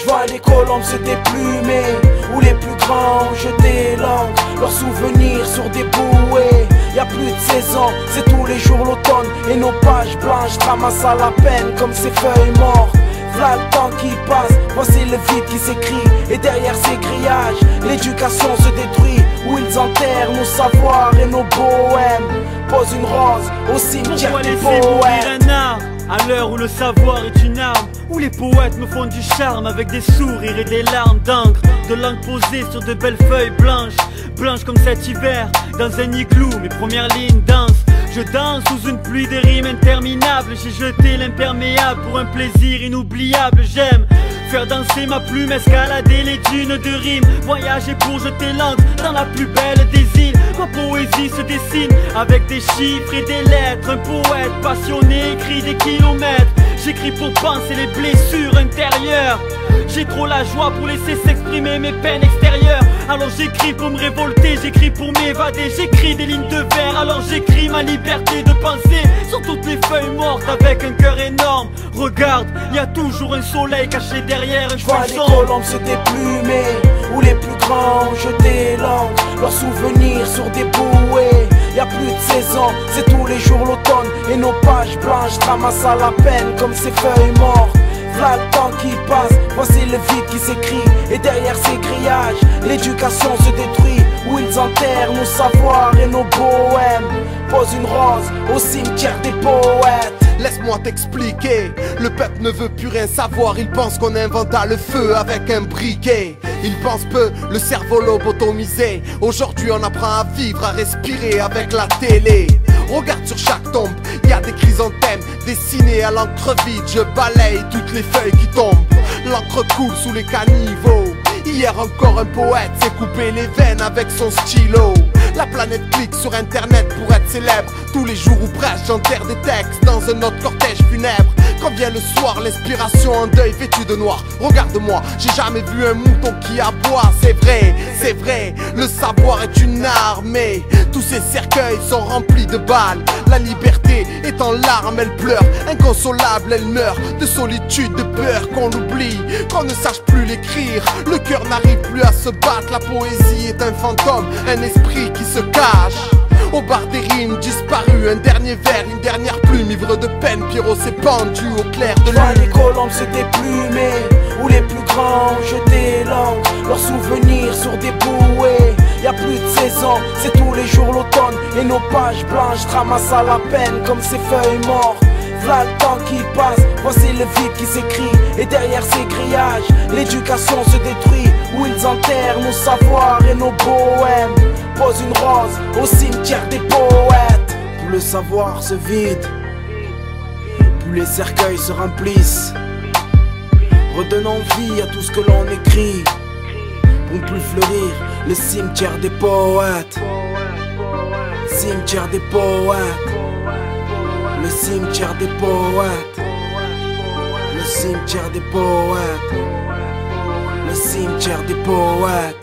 Je vois les colombes se déplumer, où les plus grands ont jeté l'encre, leurs souvenirs sur des bouées. Y'a plus de saison, c'est tous les jours l'automne, et nos pages blanches ramassent à la peine comme ces feuilles mortes. V'là le temps qui passe, voici le vide qui s'écrit, et derrière ces grillages, l'éducation se détruit, où ils enterrent nos savoirs et nos bohèmes. Pose une rose au cimetière des poètes. À l'heure où le savoir est une arme, où les poètes me font du charme avec des sourires et des larmes d'encre, de langue posée sur de belles feuilles blanches, blanches comme cet hiver, dans un igloo, mes premières lignes dansent. Je danse sous une pluie de rimes interminables, j'ai jeté l'imperméable pour un plaisir inoubliable. J'aime faire danser ma plume, escalader les dunes de rimes, voyager pour jeter l'encre dans la plus belle des îles. Ma poésie se dessine avec des chiffres et des lettres, un poète passionné écrit des kilomètres. J'écris pour penser les blessures intérieures, j'ai trop la joie pour laisser s'exprimer mes peines extérieures. Alors j'écris pour me révolter, j'écris pour m'évader, j'écris des lignes de vers, alors j'écris ma liberté de penser sur toutes les feuilles mortes avec un cœur énorme. Regarde, y a toujours un soleil caché derrière un Je vois les colombes se déplumer, où les plus grands ont jeté l'encre, leurs souvenirs sur des bouées. Y'a plus de saison, c'est tous les jours l'automne, et nos pages blanches ramassent à la peine comme ces feuilles mortes. V'là le temps qui passe, voici le vide qui s'écrit, et derrière ces grillages, l'éducation se détruit, où ils enterrent nos savoirs et nos bohèmes. Pose une rose au cimetière des poètes. Laisse-moi t'expliquer, le peuple ne veut plus rien savoir, il pense qu'on inventa le feu avec un briquet. Il pense peu, le cerveau lobotomisé. Aujourd'hui on apprend à vivre, à respirer avec la télé. Regarde sur chaque tombe, y a des chrysanthèmes dessinées à l'encre vide. Je balaye toutes les feuilles qui tombent, l'encre coule sous les caniveaux. Hier encore un poète s'est coupé les veines avec son stylo. La planète clique sur internet pour être célèbre. Tous les jours ou presque j'enterre des textes dans un autre cortège funèbre. Quand vient le soir, l'inspiration en deuil vêtue de noir. Regarde-moi, j'ai jamais vu un mouton qui aboie. C'est vrai, le savoir est une armée. Tous ces cercueils sont remplis de balles. La liberté est en larmes, elle pleure. Inconsolable, elle meurt de solitude, de peur qu'on l'oublie, qu'on ne sache plus l'écrire. Le cœur n'arrive plus à se battre. La poésie est un fantôme, un esprit qui se cache au bar des rimes disparu. Un dernier vers, une dernière plume, ivre de peine, Pierrot s'est pendu au clair de lune. Les colombes se déplumer, où les plus grands ont jeté l'encre, leurs souvenirs sur des bouées. Y'a plus de saison, c'est tous les jours l'automne, et nos pages blanches ramassent à la peine comme ces feuilles mortes. V'là le temps qui passe, voici le vide qui s'écrit, et derrière ces grillages, l'éducation se détruit, où ils enterrent nos savoirs et nos bohèmes. Pose une rose au cimetière des poètes. Plus le savoir se vide, plus les cercueils se remplissent. Redonnons vie à tout ce que l'on écrit, pour ne plus fleurir le cimetière des poètes. Cimetière des poètes. Le cimetière des poètes. Le cimetière des poètes. Le cimetière des poètes.